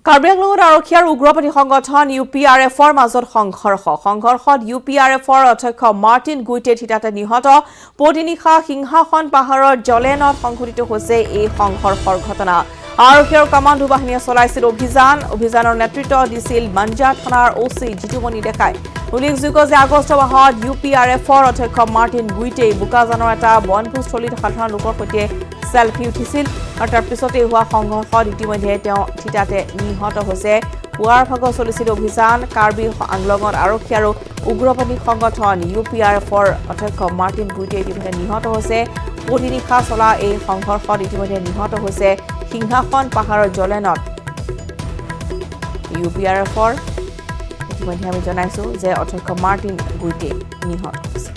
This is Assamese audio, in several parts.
কাৰ্বি আংলঙত আৰক্ষী আৰু উগ্ৰপন্থী সংগঠন UPRFৰ মাজত সংঘৰ্ষত UPRFৰ অধ্যক্ষ মাৰ্টিন গুইটে থিতাতে নিহত পদিনিশা সিংহাসন পাহাৰৰ জলেনত সংঘটিত হৈছে এই সংঘৰ্ষৰ ঘটনা আৰক্ষী আৰু কামাণ্ডো বাহিনীয়ে চলাইছিল অভিযানৰ নেতৃত্ব দিছিল মঞ্জা থানাৰ OC জিতুমণি দেখাই উল্লেখযোগ্য যে আগষ্ট মাহত UPRFৰ অধ্যক্ষ মাৰ্টিন গুইটে বুকাজানৰ এটা বনভোজস্থলীত সাধাৰণ লোকৰ সৈতে সেলফি উঠিছিল আৰু তাৰ পিছতে হোৱা সংঘৰ্ষত ইতিমধ্যে তেওঁ থিতাতে নিহত হৈছে পুৱাৰ ভাগত চলিছিল অভিযান কাৰ্বি আংলঙত আৰক্ষী আৰু উগ্ৰপন্থী সংগঠন UPRFৰ অধ্যক্ষ মাৰ্টিন গুইটে ইতিমধ্যে নিহত হৈছে পদিনিশা চলা এই সংঘৰ্ষত ইতিমধ্যে নিহত হৈছে সিংহাসন পাহাৰৰ জলেনত UPRFৰ ইতিমধ্যে আমি জনাইছো যে অধ্যক্ষ মাৰ্টিন গুইটে নিহত হৈছে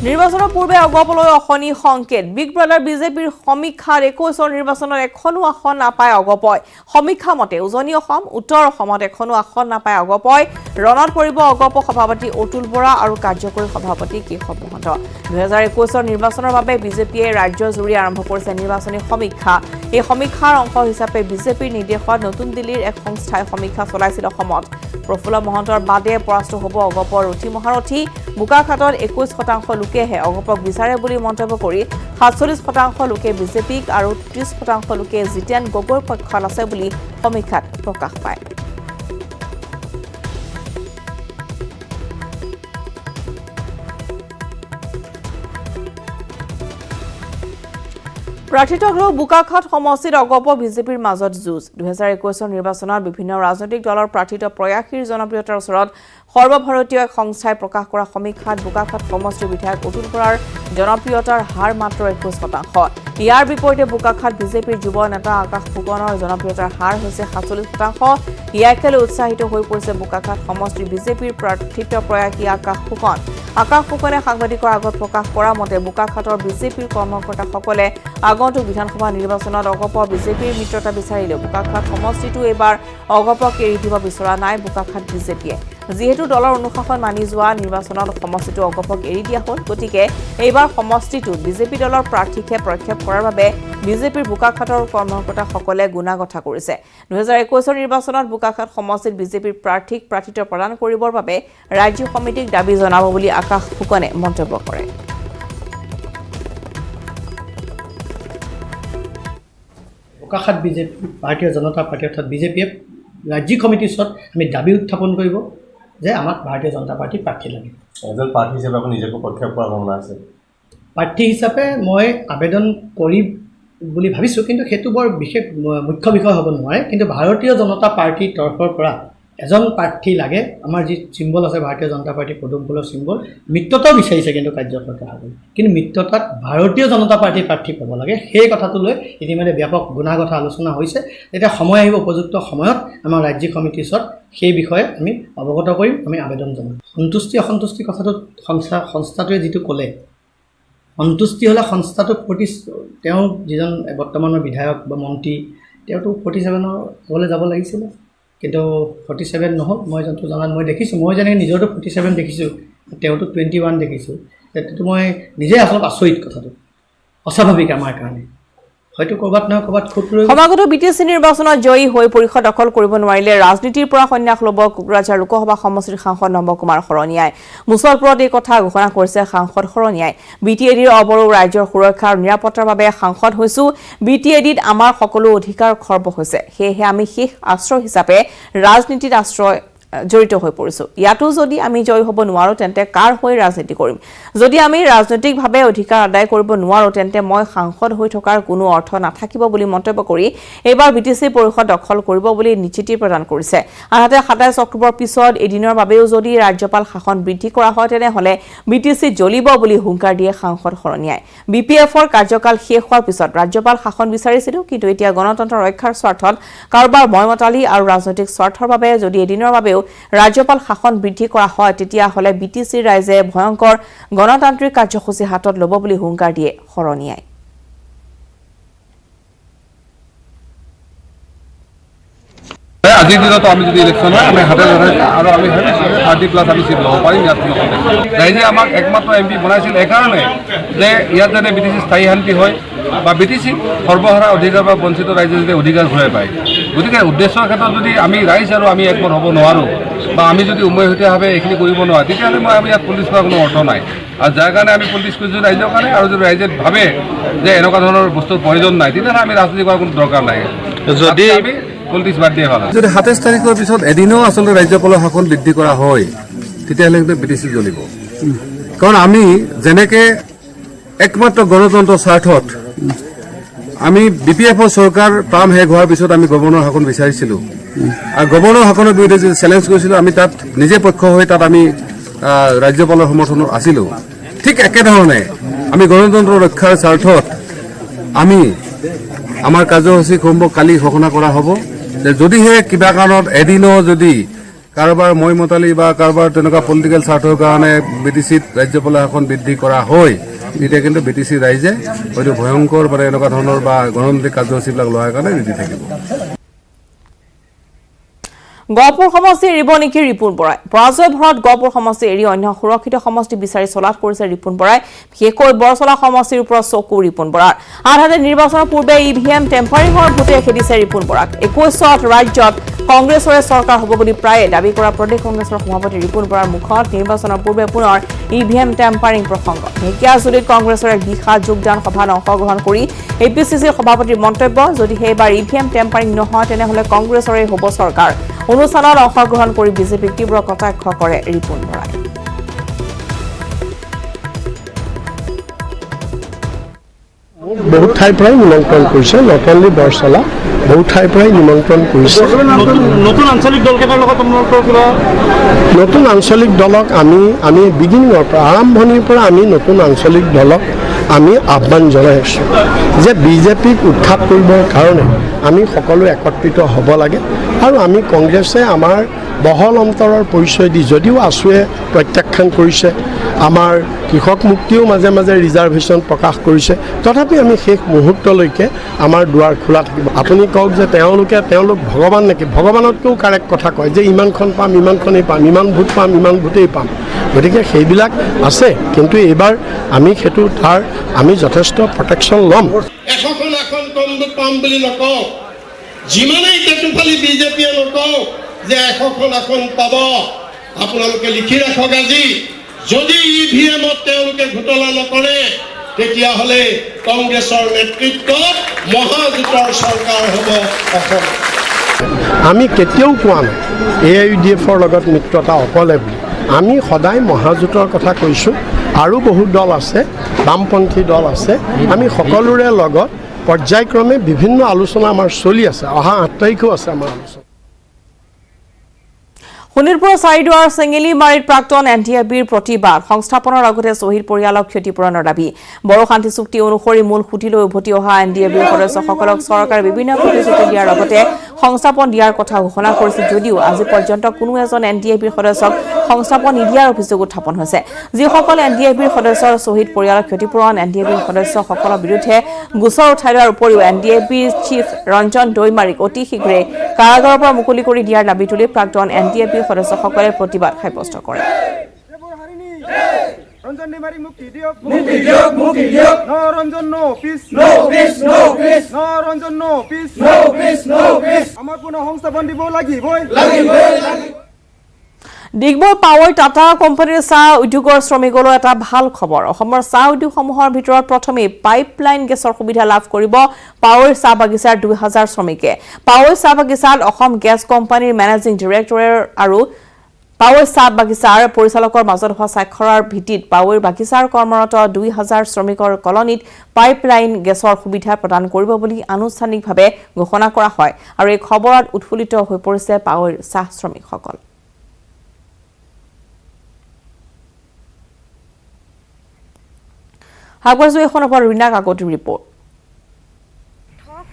নিৰ্বাচনৰ পূৰ্বে অগপলৈ অখনি সংকেত বিগ ব্ৰাদাৰ বিজেপিৰ সমীক্ষাৰ 21 নিৰ্বাচনৰ এখনো আসন নাপায় অগপয় সমীক্ষা মতে উজনি অসম উত্তৰ অসমত এখনো আসন নাপায় অগপয় ৰণত পৰিব অগপ সভাপতি অতুল বৰা আৰু কাৰ্যকৰী সভাপতি কেশৱ মহন্ত 2021 নিৰ্বাচনৰ বাবে বিজেপিয়ে ৰাজ্যজুৰি আৰম্ভ কৰিছে নিৰ্বাচনী সমীক্ষা এই সমীক্ষাৰ অংশ হিচাপে বিজেপিৰ নিৰ্দেশত নতুন দিল্লীৰ এক সংস্থাই সমীক্ষা চলাইছিল অসমত প্ৰফুল্ল মহন্তৰ বাদে পৰাস্ত হ'ব অগপৰ ৰথী মহাৰথী বোকাখাটত 21% লোকেহে অগপক বিচাৰে বুলি মন্তব্য কৰি 47% লোকে বিজেপিক আৰু 30% লোকে জিতেন গগৈৰ পক্ষত আছে বুলি সমীক্ষাত প্ৰকাশ পায় প্ৰাৰ্থিত্বক লৈ বোকাখাট সমষ্টিত অগপ বিজেপিৰ মাজত যুঁজ 2021 নিৰ্বাচনত বিভিন্ন ৰাজনৈতিক দলৰ প্ৰাৰ্থিত প্ৰয়াসীৰ জনপ্ৰিয়তাৰ ওচৰত সৰ্বভাৰতীয় এক সংস্থাই প্ৰকাশ কৰা সমীক্ষাত বোকাখাট সমষ্টিৰ বিধায়ক অতুল বৰাৰ জনপ্ৰিয়তাৰ হাৰ মাত্ৰ 21%। ইয়াৰ বিপৰীতে বোকাখাট বিজেপিৰ যুৱ নেতা আকাশ ফুকনৰ জনপ্ৰিয়তাৰ হাৰ হৈছে 47%। ইয়াকে লৈ উৎসাহিত হৈ পৰিছে বোকাখাট সমষ্টিৰ বিজেপিৰ প্ৰাৰ্থিত প্ৰয়াসী আকাশ ফুকনে সাংবাদিকৰ আগত প্ৰকাশ কৰা মতে বোকাখাটৰ বিজেপিৰ কৰ্মকৰ্তাসকলে আগন্তুক বিধানসভা নিৰ্বাচনত অগপৰ বিজেপিৰ মিত্ৰতা বিচাৰিলেও বোকাখাট সমষ্টিটো এইবাৰ অগপক এৰি দিব বিচৰা নাই বোকাখাট বিজেপিয়ে যিহেতু দলৰ অনুশাসন মানি যোৱা নিৰ্বাচনত সমষ্টিটো অগপক এৰি দিয়া হ'ল গতিকে এইবাৰ সমষ্টিটো বিজেপি দলৰ প্ৰাৰ্থীকে প্ৰক্ষেপ কৰাৰ বাবে বিজেপিৰ বোকাখাটৰ কৰ্মকৰ্তাসকলে গুণাগঠা কৰিছে 2021 নিৰ্বাচনত বোকাখাট সমষ্টিত বিজেপিৰ প্ৰাৰ্থীক প্ৰাৰ্থিত্ব প্ৰদান কৰিবৰ বাবে ৰাজ্য সমিতিক দাবী জনাব বুলি আকাশ ফুকনে মন্তব্য কৰে বোকাখাট বিজেপি ভাৰতীয় জনতা পাৰ্টি অৰ্থাৎ বিজেপিয়ে ৰাজ্যিক সমিতিৰ ওচৰত আমি দাবী উত্থাপন কৰিব যে আমাক ভাৰতীয় জনতা পাৰ্টি প্ৰাৰ্থী লাগে এজন প্ৰাৰ্থী হিচাপে আপুনি নিজকে প্ৰক্ষেপ কৰাৰ ভাৱনা আছে প্ৰাৰ্থী হিচাপে মই আবেদন কৰিম বুলি ভাবিছোঁ কিন্তু সেইটো বৰ বিশেষ মুখ্য বিষয় হ'ব নোৱাৰে কিন্তু ভাৰতীয় জনতা পাৰ্টিৰ তৰফৰ পৰা এজন প্ৰাৰ্থী লাগে আমাৰ যি চিম্বল আছে ভাৰতীয় জনতা পাৰ্টিৰ পদুম ফুলৰ চিম্বল মিত্ৰতাও বিচাৰিছে কিন্তু কাৰ্যকৰ্তা হ'বলৈ কিন্তু মিত্ৰতাত ভাৰতীয় জনতা পাৰ্টিৰ প্ৰাৰ্থী পাব লাগে সেই কথাটো লৈ ইতিমধ্যে ব্যাপক গুণাগত আলোচনা হৈছে যেতিয়া সময় আহিব উপযুক্ত সময়ত আমাৰ ৰাজ্যিক সমিতিৰ ওচৰত সেই বিষয়ে আমি অৱগত কৰিম আমি আবেদন জনাম সন্তুষ্টি অসন্তুষ্টি কথাটো সংস্থাটোৱে যিটো ক'লে সন্তুষ্টি হ'লে সংস্থাটোৰ প্ৰতি তেওঁ যিজন বৰ্তমানৰ বিধায়ক বা মন্ত্ৰী তেওঁতো 47ৰ হ'বলৈ যাব লাগিছিলে কিন্তু 47 নহ'ল মই যোনটো জনাত মই দেখিছোঁ মই যেনেকৈ নিজৰটো 47 দেখিছোঁ তেওঁতো 21 দেখিছোঁ সেইটো মই নিজে আচলতে আচৰিত কথাটো অস্বাভাৱিক আমাৰ কাৰণে হয়তো ক'ৰবাত নহয় ক'ৰবাত খুব সমাগত বিটিচি নিৰ্বাচনত জয়ী হৈ পৰিষদ দখল কৰিব নোৱাৰিলে ৰাজনীতিৰ পৰা সন্যাস ল'ব কোকৰাঝাৰ লোকসভা সমষ্টিৰ সাংসদ নৱ কুমাৰ শৰণীয়াই মুছলপুৰত এই কথা ঘোষণা কৰিছে সাংসদ শৰণীয়াই বিটিএডিৰ অৱৰো ৰাজ্যৰ সুৰক্ষা আৰু নিৰাপত্তাৰ বাবে সাংসদ হৈছো বিটিএডিত আমাৰ সকলো অধিকাৰ খৰ্ব হৈছে সেয়েহে আমি শেষ আশ্ৰয় হিচাপে ৰাজনীতিত আশ্ৰয় জড়িত হৈ পৰিছো ইয়াতো যদি আমি জয় হ'ব নোৱাৰো তেন্তে কাৰ হৈ ৰাজনীতি কৰিম যদি আমি ৰাজনৈতিকভাৱে অধিকাৰ আদায় কৰিব নোৱাৰো তেন্তে মই সাংসদ হৈ থকাৰ কোনো অৰ্থ নাথাকিব বুলি মন্তব্য কৰি এবাৰ বিটিচি পৰিষদ দখল কৰিব বুলি নিশ্চিতি প্ৰদান কৰিছে আনহাতে 27 অক্টোবৰ পিছত এদিনৰ বাবেও যদি ৰাজ্যপাল শাসন বৃদ্ধি কৰা হয় তেনেহলে বিটিচি জ্বলিব বুলি হুংকাৰ দিয়ে সাংসদ শৰণীয়াই বিপিএফৰ কাৰ্যকাল শেষ হোৱাৰ পিছত ৰাজ্যপাল শাসন বিচাৰিছিল কিন্তু এতিয়া গণতন্ত্ৰ ৰক্ষাৰ স্বাৰ্থত কাৰোবাৰ ময়মতালি আৰু ৰাজনৈতিক স্বাৰ্থৰ বাবে যদি এদিনৰ বাবে ৰাজ্যপাল শাসন বৃদ্ধি কৰা হয় তেতিয়া হলে বিটিচিৰ ৰাইজে ভয়ংকৰ গণতান্ত্ৰিক কাৰ্যসূচী হাতত ল'ব বুলি হুংকাৰ দিয়ে শৰণীয়াই আজিৰ দিনতো আমি যদি ইলেকশ্যন হয় আমি হাতে আৰু আমি 30+ আমি চিট ল'ব পাৰিম ইয়াত। ৰাইজে আমাক একমাত্ৰ MP বনাইছিল এইকাৰণে যে ইয়াত যাতে BTC স্থায়ী শান্তি হয় বা BTC সৰ্বহাৰা অধিকাৰ বা বঞ্চিত ৰাইজে যদি অধিকাৰ ঘূৰাই পায়। গতিকে উদ্দেশ্যৰ ক্ষেত্ৰত যদি আমি ৰাইজ আৰু আমি একমত হ'ব নোৱাৰোঁ বা আমি যদি উমৈহতীয়াভাৱে এইখিনি কৰিব নোৱাৰোঁ তেতিয়াহ'লে আমি ইয়াত পলিটিক্স কৰাৰ কোনো অৰ্থ নাই। আৰু যাৰ কাৰণে আমি পলিটিক্স কৰিছোঁ ৰাইজৰ কাৰণে, আৰু যদি ৰাইজে ভাবে যে এনেকুৱা ধৰণৰ বস্তুৰ প্ৰয়োজন নাই তেতিয়াহ'লে আমি ৰাজনীতি কৰাৰ কোনো দৰকাৰ নাই। যদি আমি পলিটিক্স বাদ দিয়ে ভাল। যদি 27 তাৰিখৰ পিছত এদিনো আচলতে ৰাজ্যপালৰ শাসন বৃদ্ধি কৰা হয় তেতিয়াহ'লে কিন্তু BTC জ্বলিব। কাৰণ আমি যেনেকৈ একমাত্ৰ গণতন্ত্ৰৰ স্বাৰ্থত আমি BPFৰ চৰকাৰ টাৰ্ম শেষ হোৱাৰ পিছত আমি গভৰ্ণৰ শাসন বিচাৰিছিলোঁ আৰু গভৰ্ণৰ শাসনৰ বিৰুদ্ধে যদি চেলেঞ্জ কৰিছিলোঁ আমি তাত নিজে পক্ষ হৈ তাত আমি ৰাজ্যপালৰ সমৰ্থনত আছিলোঁ। ঠিক একেধৰণে আমি গণতন্ত্ৰ ৰক্ষাৰ স্বাৰ্থত আমি আমাৰ কাৰ্যসূচীসমূহ কালি ঘোষণা কৰা হ'ব যে যদিহে কিবা কাৰণত এদিনো যদি কাৰোবাৰ মতালি বা কাৰোবাৰ তেনেকুৱা পলিটিকেল স্বাৰ্থৰ কাৰণে BTCত ৰাজ্যপালৰ শাসন বৃদ্ধি কৰা হয় তেতিয়া কিন্তু BTC ৰাইজে হয়তো ভয়ংকৰ মানে এনেকুৱা ধৰণৰ বা গণতান্ত্ৰিক কাৰ্যসূচীবিলাক লোৱাৰ কাৰণে ৰেডি থাকিব। গহপুৰ সমষ্টি এৰিব নেকি ৰিপুণ বৰাই? পৰাজয় ভৰত গহপুৰ সমষ্টি এৰি অন্য সুৰক্ষিত সমষ্টি বিচাৰি চলাত কৰিছে ৰিপুণ বৰাই। বিশেষকৈ বৰচলা সমষ্টিৰ ওপৰত চকু ৰিপুণ বৰাৰ। আনহাতে নিৰ্বাচনৰ পূৰ্বে EVM টেম্পাৰিঙৰ ভোটে খেদিছে ৰিপুণ বৰাক। 21ত ৰাজ্যত কংগ্ৰেছৰে চৰকাৰ হ'ব বুলি প্ৰায়ে দাবী কৰা প্ৰদেশ কংগ্ৰেছৰ সভাপতি ৰিপুণ বৰাৰ মুখত নিৰ্বাচনৰ পূৰ্বে পুনৰ EVM টেম্পাৰিং প্ৰসংগ। ঢেকিয়াজুলিত কংগ্ৰেছৰ এক বিশাল যোগদান সভাত অংশগ্ৰহণ কৰি APCCৰ সভাপতিৰ মন্তব্য, যদি সেইবাৰ EVM টেম্পাৰিং নহয় তেনেহ'লে কংগ্ৰেছৰে হ'ব চৰকাৰ। অনুষ্ঠানত অংশগ্ৰহণ কৰি বিজেপিক তীব্ৰ কটাক্ষ কৰে ৰিপুণ বৰাই। বহুত ঠাইৰ পৰাই নিমন্ত্ৰণ কৰিছে, নট অনলি বৰচলা, বহুত ঠাইৰ পৰাই নিমন্ত্ৰণ কৰিছে। নতুন আঞ্চলিক দলকেইটাৰ লগত আপোনালোকৰ কিবা নতুন আঞ্চলিক দলক আমি বিগিনিঙৰ পৰা আৰম্ভণিৰ পৰা আমি নতুন আঞ্চলিক দলক আমি আহ্বান জনাই আছোঁ যে বিজেপিক উৎখাত কৰিবৰ কাৰণে আমি সকলো একত্ৰিত হ'ব লাগে। আৰু আমি কংগ্ৰেছে আমাৰ বহল অন্তৰৰ পৰিচয় দি যদিও আছুৱে প্ৰত্যাখ্যান কৰিছে, আমাৰ কৃষক মুক্তিও মাজে মাজে ৰিজাৰ্ভেশ্যন প্ৰকাশ কৰিছে, তথাপি আমি শেষ মুহূৰ্তলৈকে আমাৰ দুৱাৰ খোলা থাকিব। আপুনি কওক যে তেওঁলোক ভগৱান নেকি? ভগৱানতকৈও কাৰেক্ট কথা কয় যে ইমানখন পাম, ইমানখনেই পাম, ইমান ভোট পাম, ইমান ভোটেই পাম। গতিকে সেইবিলাক আছে, কিন্তু এইবাৰ আমি তাৰ আমি যথেষ্ট প্ৰটেকশ্যন ল'ম। এখন কম ভোট পাম বুলি নকওঁ, যিমানেই তেতুফালি বিজেপিয়ে নকওঁ যে এখন পাব, আপোনালোকে লিখি ৰাখক আজি, যদি EVMত তেওঁলোকে ঘোটলা নকৰে তেতিয়াহ'লে কংগ্ৰেছৰ নেতৃত্বত মহাজোঁটৰ চৰকাৰ হ'ব অসম। আমি কেতিয়াও কোৱা নাই AIUDFৰ লগত মিত্ৰতা অকলে বুলি। আমি সদায় মহাজোঁটৰ কথা কৈছোঁ, আৰু বহুত দল আছে, বামপন্থী দল আছে, আমি সকলোৰে লগত পৰ্যায়ক্ৰমে বিভিন্ন আলোচনা আমাৰ চলি আছে। অহা 8 তাৰিখেও আছে আমাৰ আলোচনা। শোণিতপুৰৰ চাৰিদুৱাৰ চেঙেলিমাৰীত প্ৰাক্তন NDABৰ প্ৰতিবাদ, সংস্থাপনৰ আগতে শ্বহীদ পৰিয়ালক ক্ষতিপূৰণৰ দাবী। বড়ো শান্তি চুক্তি অনুসৰি মূল সুঁতিলৈ উভতি অহা NDABৰ সদস্যসকলক চৰকাৰে বিভিন্ন প্ৰতিশ্ৰুতি দিয়াৰ লগতে সংস্থাপন দিয়াৰ কথা ঘোষণা কৰিছিল যদিও আজি পৰ্যন্ত কোনো এজন NDABৰ সদস্যক সংস্থাপন নিদিয়াৰ অভিযোগ উত্থাপন হৈছে। যিসকল NDABৰ সদস্যৰ শ্বহীদ পৰিয়ালক ক্ষতিপূৰণ, NDABৰ সদস্যসকলৰ বিৰুদ্ধে গোচৰ উঠাই লোৱাৰ উপৰিও NDABৰ চিফ ৰঞ্জন দৈমাৰীক অতি শীঘ্ৰে কাৰাগাৰৰ পৰা মুকলি কৰি দিয়াৰ দাবী তুলি প্ৰাক্তন NDABৰ সদস্যসকলে প্ৰতিবাদ সাব্যস্ত কৰে। ডিগবৈ পাৱৰ টাটা কোম্পানীৰ চাহ উদ্যোগৰ শ্ৰমিকলৈ এটা ভাল খবৰ। অসমৰ চাহ উদ্যোগসমূহৰ ভিতৰত প্ৰথমেই পাইপলাইন গেছৰ সুবিধা লাভ কৰিব পাৱৰ চাহ বাগিচাৰ 2000 শ্ৰমিকে। পাৱৰ চাহ বাগিচাত অসম গেছ কোম্পানীৰ মেনেজিং ডিৰেক্টৰ আৰু পাৱৰ চাহ বাগিচাৰ পৰিচালকৰ মাজত হোৱা স্বাক্ষৰৰ ভিত্তিত পাৱৰ বাগিচাৰ কৰ্মৰত 2000 শ্ৰমিকৰ কলনীত পাইপলাইন গেছৰ সুবিধা প্ৰদান কৰিব বুলি আনুষ্ঠানিকভাৱে ঘোষণা কৰা হয়। আৰু এই খবৰত উৎফুল্লিত হৈ পৰিছে পাৱৰ চাহ শ্ৰমিকসকল।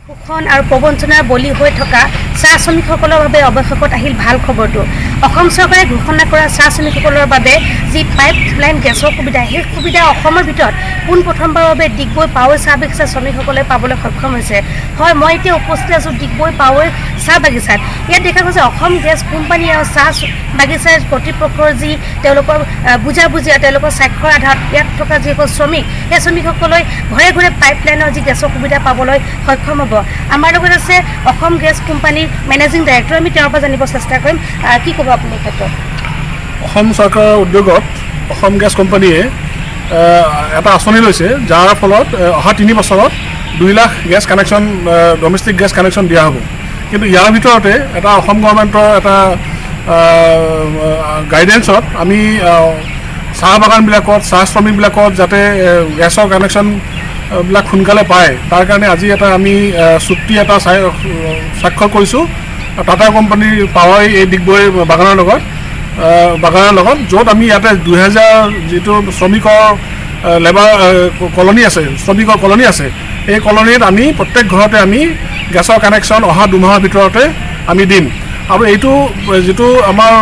শোষণ আৰু প্ৰবঞ্চনাৰ বলি হৈ থকা চাহ শ্ৰমিকসকলৰ বাবে অৱশেষত আহিল ভাল খবৰটো। অসম চৰকাৰে ঘোষণা কৰা চাহ শ্ৰমিকসকলৰ বাবে যি পাইপলাইন গেছৰ সুবিধা, সেই সুবিধা অসমৰ ভিতৰত পোনপ্ৰথমবাৰৰ বাবে ডিগবৈ পাৱৈ চাহ বাগিচা শ্ৰমিকসকলে পাবলৈ সক্ষম হৈছে। হয়, মই এতিয়া উপস্থিত আছোঁ ডিগবৈ পাৱৈ চাহ বাগিচাত। ইয়াত দেখা গৈছে অসম গেছ কোম্পানী আৰু চাহ বাগিচাৰ কৰ্তৃপক্ষৰ যি তেওঁলোকৰ বুজাবুজি, তেওঁলোকৰ স্বাক্ষৰ আধাৰত ইয়াত থকা যিসকল শ্ৰমিক, সেই শ্ৰমিকসকলে ঘৰে ঘৰে পাইপলাইনৰ যি গেছৰ সুবিধা পাবলৈ সক্ষম হ'ব। আমাৰ লগত আছে অসম গেছ কোম্পানীৰ মেনেজিং ডাইৰেক্টৰ, আমি তেওঁৰ পৰা জানিব চেষ্টা কৰিম। কি ক'ব আপুনি এই ক্ষেত্ৰত? অসম চৰকাৰৰ উদ্যোগত অসম গেছ কোম্পানীয়ে এটা আঁচনি লৈছে, যাৰ ফলত অহা 3 বছৰত 2 lakh gas connection, domestic gas connection দিয়া হ'ব। কিন্তু ইয়াৰ ভিতৰতে এটা অসম গভৰ্ণমেণ্টৰ এটা গাইডেন্সত আমি চাহ বাগানবিলাকত, চাহ শ্ৰমিকবিলাকত যাতে গেছৰ কানেকশ্যনবিলাক সোনকালে পায়, তাৰ কাৰণে আজি এটা আমি চুক্তি এটা স্বাক্ষৰ কৰিছোঁ টাটা কোম্পানীৰ পাৱাই এই ডিগবৈ বাগানৰ লগত, য'ত আমি ইয়াতে 2000 যিটো শ্ৰমিকৰ লেবাৰ কলনী আছে, শ্ৰমিকৰ কলনী আছে, এই কলনীত আমি প্ৰত্যেক ঘৰতে আমি গেছৰ কানেকশ্যন অহা 2 মাহৰ ভিতৰতে আমি দিম। আৰু এইটো যিটো আমাৰ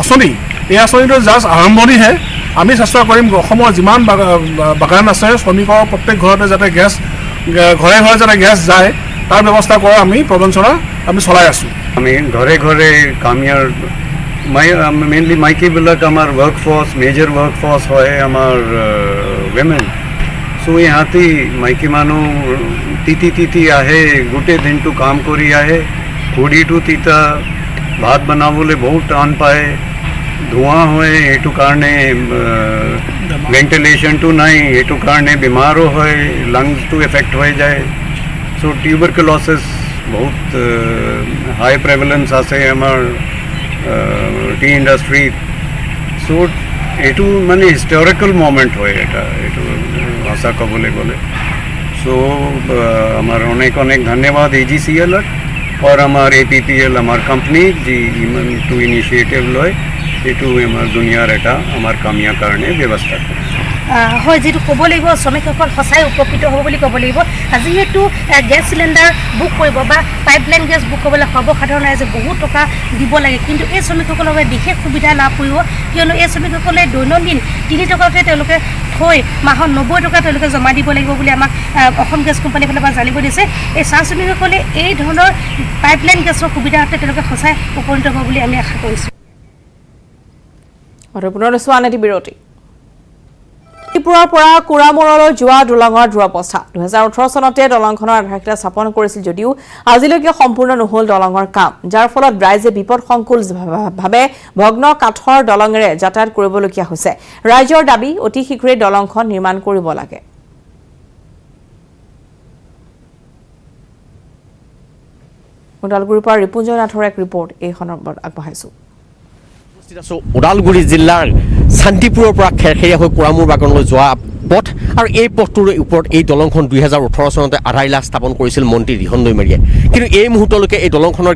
আঁচনি, এই আঁচনিটো জাষ্ট আৰম্ভণিহে। আমি চেষ্টা কৰিম অসমৰ যিমান বাগান আছে শ্ৰমিকৰ প্ৰত্যেক ঘৰতে যাতে গেছ, ঘৰে ঘৰে যাতে গেছ যায়, তাৰ ব্যৱস্থা কৰা আমি প্ৰবঞ্চনা আমি চলাই আছোঁ। আমি ঘৰে ঘৰে কামিয়াৰ মেইনলি মাইকীবিলাক আমাৰ ৱৰ্কফৰ্চ, মেজৰ ৱৰ্কফৰ্চ হয় আমাৰ উইমেন। চ' ইহঁতি মাইকী মানুহ তিতি আহে, গোটেই দিনটো কাম কৰি আহে, খৰিটো তিতা, ভাত বনাবলৈ বহুত টান পায়, ধোঁৱা হয়, এইটো কাৰণে ভেণ্টিলেশ্যনটো নাই, এইটো কাৰণে বেমাৰো হয়, লাংছটো এফেক্ট হৈ যায়। চ' টিউবাৰকুল'চিছ বহুত হাই প্ৰেভেলেঞ্চ আছে আমাৰ টি ইণ্ডাষ্ট্ৰীত। চ' এইটো মানে হিষ্টৰিকেল মমেণ্ট হয় এইটো ভাষা ক'বলৈ গ'লে। চ' আমাৰ অনেক ধন্যবাদ AGCL-ক और हमार APPL हमार कंपनी जी इमानटू इनिशिएटिव लय एटू हमार दुनियार एटा हमार कामिया कारणे व्यवस्था करे। হয়, যিটো ক'ব লাগিব শ্ৰমিকসকল সঁচাই উপকৃত হ'ব বুলি ক'ব লাগিব। যিহেতু গেছ চিলিণ্ডাৰ বুক কৰিব বা পাইপলাইন গেছ বুক কৰিবলৈ সৰ্বসাধাৰণ ৰাইজে বহুত টকা দিব লাগে, কিন্তু এই শ্ৰমিকসকলৰ বাবে বিশেষ সুবিধা লাভ কৰিব, কিয়নো এই শ্ৰমিকসকলে দৈনন্দিন 3 টকাকৈ তেওঁলোকে থৈ মাহত 90 টকা তেওঁলোকে জমা দিব লাগিব বুলি আমাক অসম গেছ কোম্পানীৰ ফালৰ পৰা জানিব দিছে। এই চাহ শ্ৰমিকসকলে এই ধৰণৰ পাইপলাইন গেছৰ সুবিধাতে তেওঁলোকে সঁচাই উপনীত হ'ব বুলি আমি আশা কৰিছোঁ। পুনৰ আন এটি বিৰতি। ত্ৰিপুৰাৰ পৰা কুৰামূৰলৈ যোৱা দলঙৰ দুৰৱস্থা। 2018 চনতে দলংখনৰ আধাৰশিলা স্থাপন কৰিছিল যদিও আজিলৈকে সম্পূৰ্ণ নহ'ল দলঙৰ কাম, যাৰ ফলত ৰাইজে বিপদসংকুলভাৱে ভগ্ন কাঠৰ দলঙেৰে যাতায়াত কৰিবলগীয়া হৈছে। ৰাইজৰ দাবী অতি শীঘ্ৰে দলংখন নিৰ্মাণ কৰিব লাগে। ওদালগুৰিৰ পৰা ৰিপুঞ্জয় নাথৰ এক ৰিপৰ্ট এই সন্দৰ্ভত আগবঢ়াইছো। ওদালগুৰি জিলাৰ শান্তিপুৰৰ পৰা খেৰখেৰীয়া হৈ কুৰামূৰ বাগানলৈ যোৱা পথ, আৰু এই পথটোৰ ওপৰত এই দলংখন 2018 চনতে আধাৰশিলা স্থাপন কৰিছিল মন্ত্ৰী ৰিহন দৈমাৰীয়ে। কিন্তু এই মুহূৰ্তলৈকে এই দলংখনৰ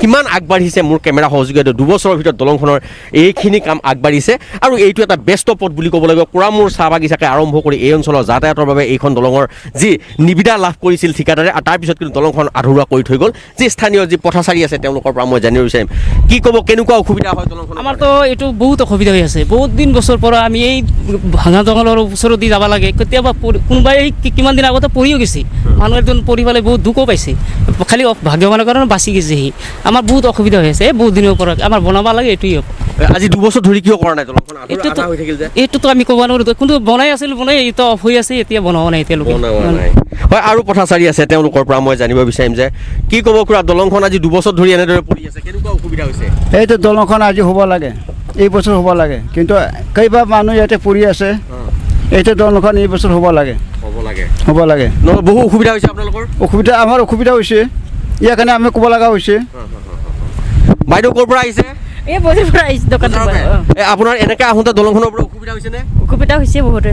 কিমান আগবাঢ়িছে মোৰ কেমেৰা সহযোগিতাত 2 বছৰৰ ভিতৰত দলংখনৰ এইখিনি কাম আগবাঢ়িছে। আৰু এইটো এটা ব্যস্ত পথ বুলি ক'ব লাগিব। কুৰামূৰ চাহ বাগিচাকে আৰম্ভ কৰি এই অঞ্চলৰ যাতায়াতৰ বাবে এইখন দলঙৰ যি নিবিদা লাভ কৰিছিল ঠিকাদাৰে, আৰু তাৰপিছত কিন্তু দলংখন আধৰুৱা কৰি থৈ গ'ল। যি স্থানীয় যি পথচাৰী আছে তেওঁলোকৰ পৰা মই জানিব বিচাৰিম, কি ক'ব, কেনেকুৱা অসুবিধা হয় দলংখন? আমাৰতো এইটো বহুত অসুবিধা হৈ আছে। বহুত দিন বছৰ পৰা আমি এই ভাঙা দলঙৰ ওচৰত দি যাব লাগে। কেতিয়াবা কোনোবাই কিমান দিন আগতে পৰিও গৈছে, মানুহ এজন পৰি পেলাই বহুত দুখো পাইছে, খালি ভাগ্যৱানৰ কাৰণে বাচি গৈছে সি। আমাৰ বহুত অসুবিধা হৈ আছে বহুত দিনৰ পৰা, আমাৰ বনাব লাগে এইটোৱে। আজি 2 বছৰ ধৰি কিয় কৰা নাই দলংখন? এইটোতো আমি ক'ব নোৱাৰোঁ, কিন্তু বনাই আছিল, বনাই এতিয়া অফ হৈ আছে, এতিয়া বনোৱা নাই এতিয়ালৈকে। হয়, আৰু পথাচাৰী আছে তেওঁলোকৰ পৰা মই জানিব বিচাৰিম যে কি ক'ব খুৰা, দলংখন আজি 2 বছৰ ধৰি এনেদৰে পৰি আছে, কেনেকুৱা অসুবিধা হৈছে? এইটো দলংখন আজি হ'ব লাগে, এই বছৰ হ'ব লাগে, কিন্তু কেইবা মানুহ ইয়াতে পৰি আছে। এইটো দলংখন এই বছৰ হ'ব লাগে। বহু অসুবিধা হৈছে আপোনালোকৰ? আমাৰ অসুবিধা হৈছে, ইয়াৰ কাৰণে আমি ক'ব লগা হৈছে। বাইদেউ ক'ৰ পৰা আহিছে? এই বজাৰ পৰা আহিছে দোকানৰ পৰা। আপোনাৰ এনেকৈ আহোঁতে দলংখনৰ পৰা অসুবিধা হৈছেনে? অসুবিধা হৈছে বহুতে।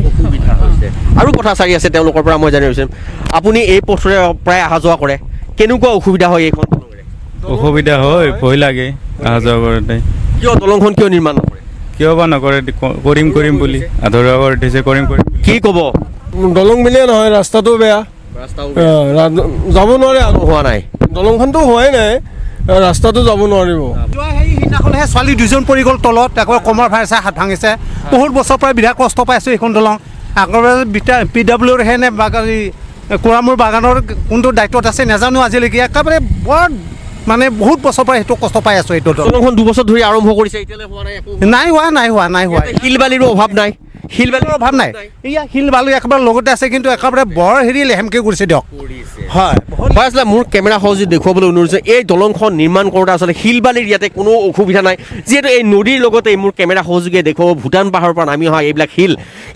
আৰু পথাচাৰী আছে তেওঁলোকৰ পৰা মই জানিব বিচাৰিম, আপুনি এই পথৰে প্ৰায় অহা যোৱা কৰে, কেনেকুৱা অসুবিধা হয় এইখন? অসুবিধা হয়, ভয় লাগে অহা যোৱা কৰোঁতে। কিয় দলংখন কিয় নিৰ্মাণ নকৰে? কিয় বা নকৰে, কৰিম বুলি আধৰুৱা কৰি দিছে, কৰিম। কি ক'ব? দলং বুলিয়ে নহয়, ৰাস্তাটো বেয়া, যাব নোৱাৰে আৰু। হোৱা নাই, দলংখনটো হোৱাই নাই, ৰাস্তাটো যাব নোৱাৰিব। সেইদিনাখনহে ছোৱালী দুজন পৰি গ'ল তলত, আকৌ কমৰ ভাইছে হাত ভাঙিছে। বহুত বছৰৰ পৰা বিৰাট কষ্ট পাই আছোঁ এইখন দলং। আগৰ PWৰ নে কোৰামূৰ বাগানৰ কোনটো দায়িত্বত আছে নাজানো আজিলৈকে। একেবাৰে বৰ মানে বহুত বছৰৰ পৰা সেইটো কষ্ট পাই আছোঁ। এইটো দলংখন 2 বছৰ ধৰি আৰম্ভ কৰিছে, এতিয়ালৈ হোৱা নাই একো। নাই হোৱা। শিল বালিৰো অভাৱ নাই, শিল বালিৰ অভাৱ নাই। এয়া শিল বালি একেবাৰে লগতে আছে, কিন্তু একেবাৰে বৰ লেহেমকৈ কৰিছে দিয়ক। হয় আচলতে মোৰ কেমেৰা সহযোগী দেখুৱাবলৈ অনুৰোধ যে এই দলংখন নিৰ্মাণ কৰোঁতে আচলতে শিল বালিৰ ইয়াতে কোনো অসুবিধা নাই, যিহেতু এই নদীৰ লগতে মোৰ কেমেৰা সহযোগীয়ে দেখুৱাব ভূটান পাহাৰৰ পৰা নামি অহা এইবিলাক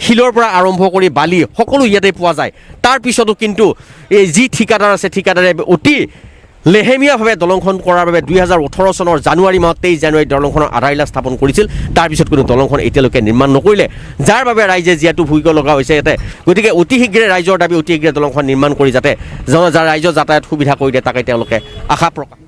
শিলৰ পৰা আৰম্ভ কৰি বালি সকলো ইয়াতে পোৱা যায়। তাৰপিছতো কিন্তু এই যি ঠিকাদাৰ আছে, ঠিকাদাৰে অতি লেহেমীয়াভাৱে দলংখন কৰাৰ বাবে 2018 চনৰ জানুৱাৰী মাহত 23 জানুৱাৰীত দলংখনৰ আধাৰশিলা স্থাপন কৰিছিল। তাৰপিছত কোনো দলংখন এতিয়ালৈকে নিৰ্মাণ নকৰিলে, যাৰ বাবে ৰাইজে যিহেতু ভুগিব লগা হৈছে ইয়াতে। গতিকে অতি শীঘ্ৰে ৰাইজৰ দাবী অতি শীঘ্ৰে দলংখন নিৰ্মাণ কৰি যাতে ৰাইজৰ যাতায়াত সুবিধা কৰি দিয়ে, তাকে তেওঁলোকে আশা প্ৰকাশ।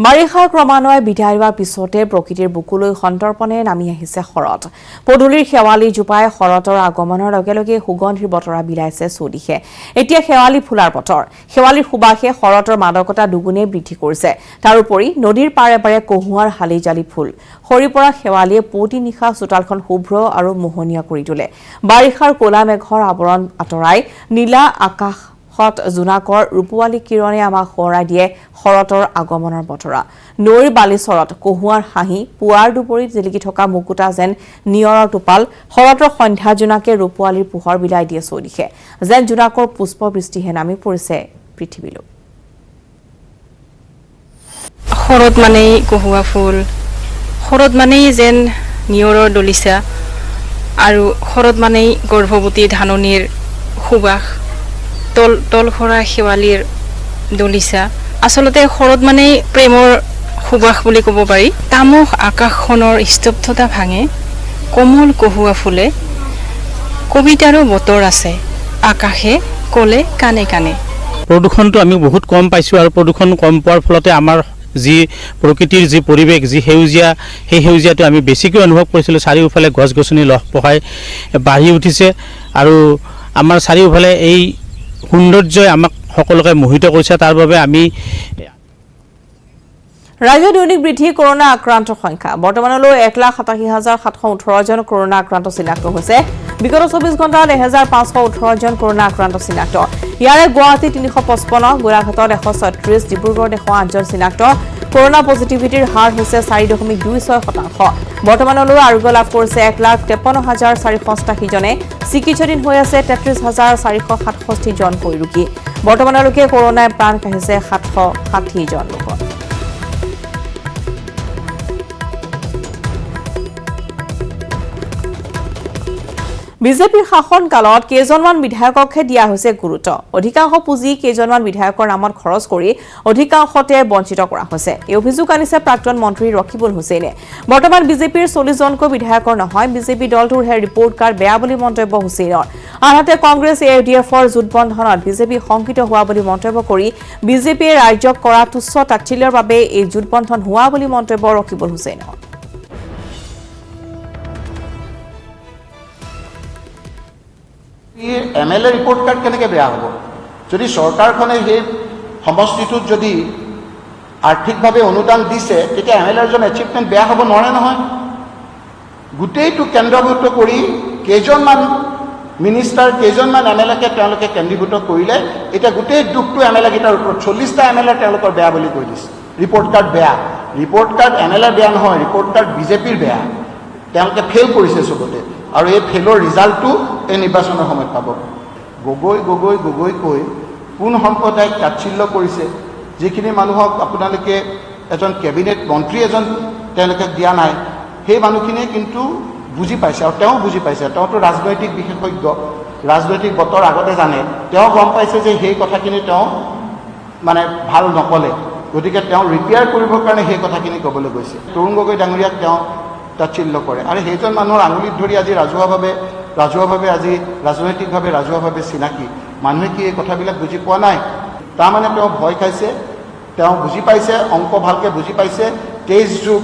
বাৰিষাৰ ক্ৰমান্বয়ে বিদায় লোৱাৰ পিছতে প্ৰকৃতিৰ বুকুলৈ সন্তৰ্পণে নামি আহিছে শৰৎ। পদূলিৰ শেৱালি জোপাই শৰতৰ আগমনৰ লগে লগে সুগন্ধিৰ বতৰা বিলাইছে চৌদিশে। এতিয়া শেৱালি ফুলাৰ বতৰ। শেৱালিৰ সুবাসে শৰতৰ মাদকতা দুগুণে বৃদ্ধি কৰিছে। তাৰোপৰি নদীৰ পাৰে পাৰে কহুৱাৰ হালি জালি ফুল সৰি পৰা শেৱালিয়ে পুৱতি নিশা চোতালখন শুভ্ৰ আৰু মোহনীয়া কৰি তোলে। বাৰিষাৰ ক'লা মেঘৰ আৱৰণ আঁতৰাই নীলা আকাশ জোনাকৰ ৰূপোৱালী কিৰণে আমাক সোঁৱৰাই দিয়ে শৰতৰ আগমনৰ বতৰা। নৈৰ বালিচৰত কহুৱাৰ হাঁহি, পুৱাৰ দুপৰীত জিলিকি থকা মুকুতা যেন নিয়ৰৰ টোপাল। শৰতৰ সন্ধ্যা জোনাকে ৰূপোৱালীৰ পোহৰ বিলাই দিয়ে চৌদিশে, যেন জোনাকৰ পুষ্পবৃষ্টিহে নামি পৰিছে পৃথিৱীলৈ। শৰৎ মানেই কহুৱা ফুল, শৰৎ মানেই যেন নিয়ৰৰ দলিচা, আৰু শৰৎ মানেই গৰ্ভৱতী ধাননিৰ সুবাস, তল সৰা শেৱালিৰ দলিচা। আচলতে শৰৎ মানেই প্ৰেমৰ সুবাস বুলি ক'ব পাৰি। তামস আকাশখনৰ স্তব্ধতা ভাঙে কোমল কহুৱা ফুলে, কবিতাৰো বতৰ আছে আকাশে ক'লে কানে কানে। প্ৰদূষণটো আমি বহুত কম পাইছোঁ, আৰু প্ৰদূষণ কম পোৱাৰ ফলতে আমাৰ যি প্ৰকৃতিৰ যি পৰিৱেশ, যি সেউজীয়া, সেই সেউজীয়াটো আমি বেছিকৈ অনুভৱ কৰিছিলোঁ। চাৰিওফালে গছ গছনি লহপহাই বাঢ়ি উঠিছে, আৰু আমাৰ চাৰিওফালে এই সৌন্দৰ্যই আমাক সকলোকে মোহিত কৰিছে। তাৰ বাবে আমি ৰাজ্যৰ দৈনিক বৃদ্ধি কৰোনা আক্ৰান্তৰ সংখ্যা। বৰ্তমানলৈ 1,87,718 জন কৰোনা আক্ৰান্ত চিনাক্ত হৈছে। বিগত 24 ঘণ্টাত 1,518 জন কৰোনা আক্ৰান্ত চিনাক্ত। ইয়াৰে গুৱাহাটী 355, গোলাঘাটত 136, ডিব্ৰুগড়ত 108 জন চিনাক্ত। কৰোনা পজিটিভিটিৰ হাৰ হৈছে 4.26%। বৰ্তমানলৈ আৰোগ্য লাভ কৰিছে 1,53,487 জনে। চিকিৎসাধীন হৈ আছে 33,467 জনকৈ ৰোগী। বৰ্তমানলৈকে কৰোনাই প্ৰাণ কাঢ়িছে 760 জন লোকৰ। বিজেপিৰ শাসনকালত কেইজনমান বিধায়ককহে দিয়া হৈছে গুৰুত্ব। অধিকাংশ পুঁজি কেইজনমান বিধায়কৰ নামত খৰচ কৰি অধিকাংশতে বঞ্চিত কৰা হৈছে। এই অভিযোগ আনিছে প্ৰাক্তন মন্ত্ৰী ৰকিবুল হুছেইনে। বৰ্তমান বিজেপিৰ 40 জনকৈ বিধায়কৰ নহয়, বিজেপি দলটোৰহে ৰিপৰ্ট কাৰ্ড বেয়া বুলি মন্তব্য হুছেইনৰ। আনহাতে কংগ্ৰেছ AUDFৰ জোটবন্ধনত বিজেপি শংকিত হোৱা বুলি মন্তব্য কৰি বিজেপিয়ে ৰাজ্যক কৰা তুচ্ছ তাচ্ছিল্যৰ বাবে এই জোটবন্ধন হোৱা বুলি মন্তব্য ৰকিবুল হুছেইনৰ। MLA ৰিপৰ্ট কাৰ্ড কেনেকৈ বেয়া হ'ব? যদি চৰকাৰখনে সেই সমষ্টিটোত যদি আৰ্থিকভাৱে অনুদান দিছে, তেতিয়া MLAৰ এচিভমেণ্ট বেয়া হ'ব নোৱাৰে নহয়। গোটেইটো কেন্দ্ৰভূত কৰি কেইজনমান মিনিষ্টাৰ, কেইজনমান MLAকে তেওঁলোকে কেন্দ্ৰীভূত কৰিলে। এতিয়া গোটেই দুখটো MLA কেইটাৰ ওপৰত। 40টা MLA তেওঁলোকৰ বেয়া বুলি কৈ দিছে। ৰিপৰ্ট কাৰ্ড বেয়া। ৰিপৰ্ট কাৰ্ড MLA বেয়া নহয়, ৰিপৰ্ট কাৰ্ড বিজেপিৰ বেয়া। তেওঁলোকে ফেইল কৰিছে চবতে, আৰু এই ফেইলৰ ৰিজাল্টটো এই নিৰ্বাচনৰ সময়ত পাব। গগৈ গগৈ গগৈ কৈ কোন সম্প্ৰদায়ক তাচ্ছিল্য কৰিছে, যিখিনি মানুহক আপোনালোকে এজন কেবিনেট মন্ত্ৰী এজন তেওঁলোকে দিয়া নাই, সেই মানুহখিনিয়ে কিন্তু বুজি পাইছে, আৰু তেওঁ বুজি পাইছে। তেওঁতো ৰাজনৈতিক বিশেষজ্ঞ, ৰাজনৈতিক বতৰ আগতে জানে। তেওঁ গম পাইছে যে সেই কথাখিনি তেওঁ মানে ভাল নক'লে, গতিকে তেওঁ ৰিপেয়াৰ কৰিবৰ কাৰণে সেই কথাখিনি ক'বলৈ গৈছে। তৰুণ গগৈ ডাঙৰীয়াক তেওঁ তাচ্ছিল্য কৰে, আৰু সেইজন মানুহৰ আঙুলিত ধৰি আজি ৰাজহুৱাভাৱে আজি ৰাজনৈতিকভাৱে ৰাজহুৱাভাৱে চিনাকি মানুহে কি এই কথাবিলাক বুজি পোৱা নাই? তাৰমানে তেওঁ ভয় খাইছে, তেওঁ বুজি পাইছে, অংক ভালকৈ বুজি পাইছে। 23 যোগ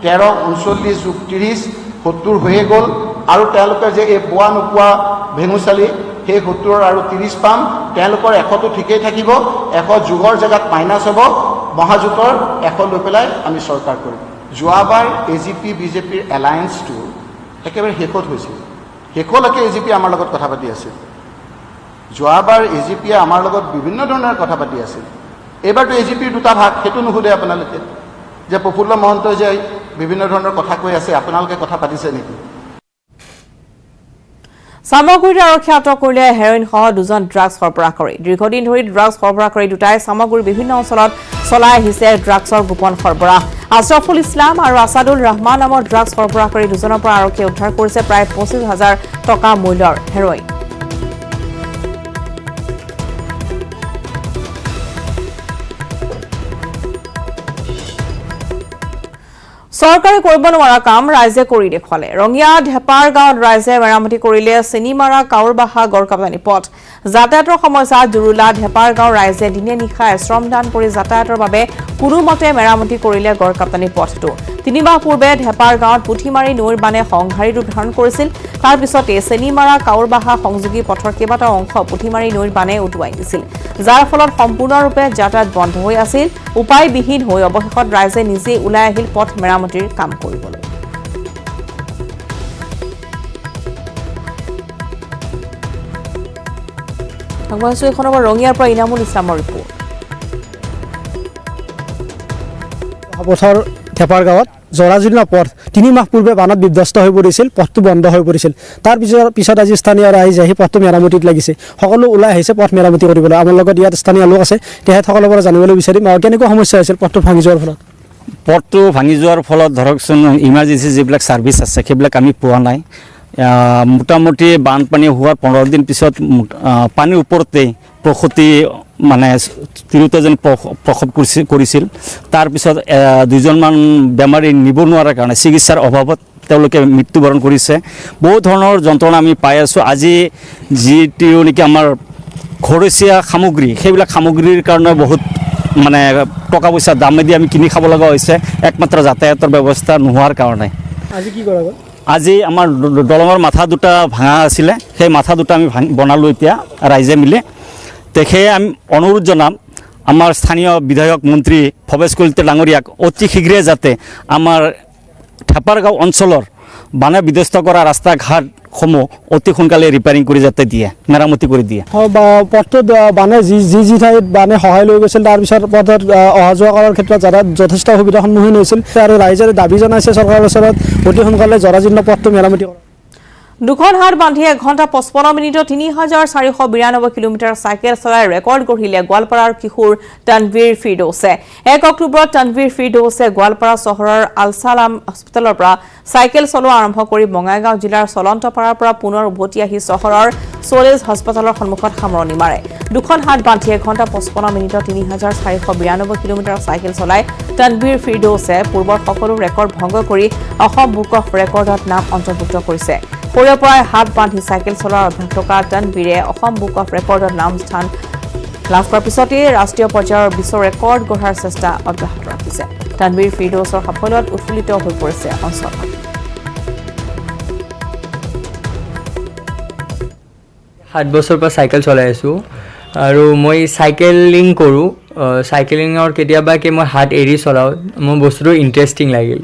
13, 39 যোগ 30, 70 হৈয়ে গ'ল, আৰু তেওঁলোকে যে এই পোৱা নোপোৱা ভেঙুচালি সেই 70 আৰু 30 পাম। তেওঁলোকৰ 100টো ঠিকেই থাকিব, 100 যুগৰ জেগাত মাইনাছ হ'ব, মহাজোঁটৰ এশ লৈ পেলাই আমি চৰকাৰ কৰিম। যোৱাবাৰ AGP BJPৰ এলায়েন্সটো একেবাৰে শেষত হৈছিল, শেষলৈকে AGP আমাৰ লগত কথা পাতি আছিল। যোৱাবাৰ AGPয়ে আমাৰ লগত বিভিন্ন ধৰণৰ কথা পাতি আছিল। এইবাৰতো AGPৰ দুটা ভাগ, সেইটো নুসুধে আপোনালোকে যে প্ৰফুল্ল মহন্তই যে বিভিন্ন ধৰণৰ কথা কৈ আছে, আপোনালোকে কথা পাতিছে নেকি? সামগ্ৰীৰ আৰক্ষীয়ে আটক কৰিলে হেৰইনসহ দুজন ড্ৰাগছ সৰবৰাহকাৰী। দীৰ্ঘদিন ধৰি ড্ৰাগছ সৰবৰাহকাৰী দুটাই সামগ্ৰীৰ বিভিন্ন অঞ্চলত চলাই আহিছে ড্ৰাগছৰ গোপন সৰবৰাহ। আছৰাফুল ইছলাম আৰু আছাদুল ৰহমান নামৰ ড্ৰাগছ সৰবৰাহকাৰী দুজনৰ পৰা আৰক্ষীয়ে উদ্ধাৰ কৰিছে প্ৰায় 25,000 টকা মূল্যৰ হেৰইন। চৰকাৰে কৰিব নোৱাৰা কাম ৰাইজে কৰি দেখুৱালে। ৰঙিয়া ঢেপাৰ গাঁৱত ৰাইজে মেৰামতি কৰিলে চেনিমাৰা কাউৰবাহা গড়কাপ্তানি পথ। যাতায়াতৰ সমস্যাত জুৰুলা ঢেপাৰ গাঁৱৰ ৰাইজে দিনে নিশাই শ্ৰমদান কৰি যাতায়াতৰ বাবে কোনোমতে মেৰামতি কৰিলে গড়কাপ্তানি পথটো। 3 মাহ পূৰ্বে ঢেপাৰ গাঁৱত পুঠিমাৰী নৈৰ বানে সংঘাৰী ৰূপ ধাৰণ কৰিছিল। তাৰ পিছতে চেনিমাৰা কাউৰবাহা সংযোগী পথৰ কেইবাটাও অংশ পুঠিমাৰী নৈৰ বানে উটুৱাই দিছিল, যাৰ ফলত সম্পূৰ্ণৰূপে যাতায়াত বন্ধ হৈ আছিল। উপায়বিহীন হৈ অৱশেষত ৰাইজে নিজেই ওলাই আহিল পথ মেৰামতিৰ কাম কৰিবলৈ। ৰঙিয়াৰ পৰা ইনামুল ইছলামৰ ৰিপৰ্ট। বছৰ ঢেপাৰ গাঁৱত জৰাজীৰ্ণ পথ 3 মাহ পূৰ্বে বানত বিধ্বস্ত হৈ পৰিছিল, পথটো বন্ধ হৈ পৰিছিল। তাৰ পিছত আজি স্থানীয় ৰাইজে আহি পথটো মেৰামতিত লাগিছে। সকলো ওলাই আহিছে পথ মেৰামতি কৰিবলৈ। আমাৰ লগত ইয়াত স্থানীয় লোক আছে, তেখেতসকলৰ পৰা জানিবলৈ বিচাৰিম কেনেকুৱা সমস্যা হৈছিল পথটো ভাঙি যোৱাৰ ফলত। পথটো ভাঙি যোৱাৰ ফলত ধৰকচোন ইমাৰ্জেঞ্চি যিবিলাক ছাৰ্ভিচ আছে সেইবিলাক আমি পোৱা নাই। মোটামুটি বানপানী হোৱাৰ 15 দিন পিছত পানীৰ ওপৰতেই প্ৰসূতি মানে তিৰোতাজনী প্ৰসৱ কৰিছিল। তাৰপিছত 2জনমান বেমাৰী নিব নোৱাৰাৰ কাৰণে চিকিৎসাৰ অভাৱত তেওঁলোকে মৃত্যুবৰণ কৰিছে। বহু ধৰণৰ যন্ত্ৰণা আমি পাই আছোঁ। আজি যিটো নেকি আমাৰ ঘৰচীয়া সামগ্ৰী, সেইবিলাক সামগ্ৰীৰ কাৰণে বহুত মানে টকা পইচা দামেদি আমি কিনি খাব লগা হৈছে, একমাত্ৰ যাতায়াতৰ ব্যৱস্থা নোহোৱাৰ কাৰণে। আজি কি কৰা গ'ল? আজি আমাৰ দলঙৰ মাথা দুটা ভাঙা আছিলে, সেই মাথা দুটা আমি বনালোঁ এতিয়া ৰাইজে মিলি। সেয়ে আমি অনুৰোধ জনাম আমাৰ স্থানীয় বিধায়ক মন্ত্ৰী ভৱেশ কলিতা ডাঙৰীয়াক অতি শীঘ্ৰে যাতে আমাৰ ঢেপাৰগাঁও অঞ্চলৰ বানে বিধ্বস্ত কৰা ৰাস্তা ঘাটসমূহ অতি সোনকালে ৰিপেয়াৰিং কৰি যাতে দিয়ে, মেৰামতি কৰি দিয়ে। পথটোত বানে যি ঠাইত বানে সহায় লৈ গৈছিল, তাৰপিছত পথত অহা যোৱা কৰাৰ ক্ষেত্ৰত যাতায়াত যথেষ্ট অসুবিধাৰ সন্মুখীন হৈছিল আৰু ৰাইজে দাবী জনাইছে চৰকাৰৰ ওচৰত অতি সোনকালে জৰাজীৰ্ণ পথটো মেৰামতি কৰা। দুখন হাট বান্ধি 1 ঘণ্টা 55 মিনিটত 3,492 কিলোমিটাৰ চাইকেল চলাই ৰেকৰ্ড গঢ়িলে গোৱালপাৰাৰ কিশোৰ তানভীৰ ফিৰদৌছে। 1 অক্টোবৰত তানভীৰ ফিৰদৌছে গোৱালপাৰা চহৰৰ আলছালাম হস্পিটেলৰ পৰা চাইকেল চলোৱা আৰম্ভ কৰি বঙাইগাঁও জিলাৰ চলন্তপাৰাৰ পৰা পুনৰ উভতি আহি চহৰৰ চলেজ হস্পিটেলৰ সন্মুখত সামৰণি মাৰে। দুখন হাট বান্ধি 1 ঘণ্টা 55 মিনিটত 3,492 কিলোমিটাৰ চাইকেল চলাই তানভীৰ ফিৰদৌছে পূৰ্বৰ সকলো ৰেকৰ্ড ভংগ কৰি অসম বুক অফ ৰেকৰ্ডত নাম অন্তৰ্ভুক্ত কৰিছে। সৰুৰে পৰাই হাত বান্ধি চাইকেল চলোৱাৰ অভ্যাস থকা তানভীৰে অসম বুক অফ ৰেকৰ্ডত নাম স্থান লাভ কৰাৰ পিছতে ৰাষ্ট্ৰীয় পৰ্যায়ৰ বিশ্ব ৰেকৰ্ড গঢ়াৰ চেষ্টা অব্যাহত ৰাখিছে। তানভীৰ ফিৰদৌছৰ সাফল্যত উৎফুল্লিত হৈ পৰিছে অঞ্চলখন। 7 বছৰৰ পৰা চাইকেল চলাই আছোঁ আৰু মই চাইকেলিং কৰোঁ। চাইকেলিঙৰ কেতিয়াবাকে মই হাত এৰি চলাওঁ, মোৰ বস্তুটো ইণ্টাৰেষ্টিং লাগিল।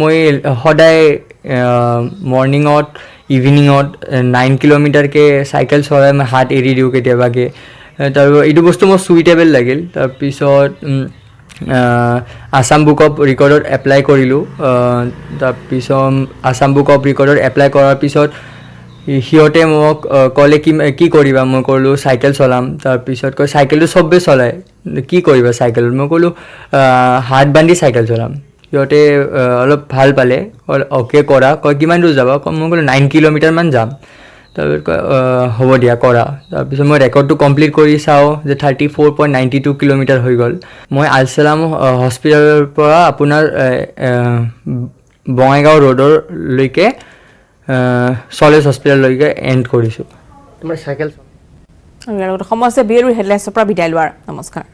মই সদায় মৰ্ণিঙত ইভিনিঙত 9 কিলোমিটাৰকৈ চাইকেল চলাই মই হাত এৰি দিওঁ কেতিয়াবাকে। তাৰ এইটো বস্তু মোৰ চুইটেবল লাগিল। তাৰপিছত আছাম বুক অফ ৰেকৰ্ডত এপ্লাই কৰিলোঁ। তাৰপিছত আছাম বুক অফ ৰেকৰ্ডত এপ্লাই কৰাৰ পিছত সিহঁতে মোক ক'লে কি কৰিবা? মই ক'লোঁ চাইকেল চলাম। তাৰপিছত কয় চাইকেলটো চবেই চলায়, কি কৰিবা চাইকেলত? মই ক'লোঁ হাত বান্ধি চাইকেল চলাম। সিহঁতে অলপ ভাল পালে, অ'কে কৰা। কয় কিমান দূৰ যাবা? মই ক'লোঁ 9 কিলোমিটাৰমান যাম। তাৰপিছত কয় হ'ব দিয়া কৰা। তাৰপিছত মই ৰেকৰ্ডটো কমপ্লিট কৰি চাওঁ যে 34.92 কিলোমিটাৰ হৈ গ'ল। মই আলছালাম হস্পিটেলৰ পৰা আপোনাৰ বঙাইগাঁও ৰোডলৈকে চলেজ হস্পিটেললৈকে এণ্ড কৰিছোঁ। তোমাৰ চাইকেল সমস্যা বিয়েৰু হেডলাইন্সৰ পৰা বিদায় লোৱাৰ। নমস্কাৰ।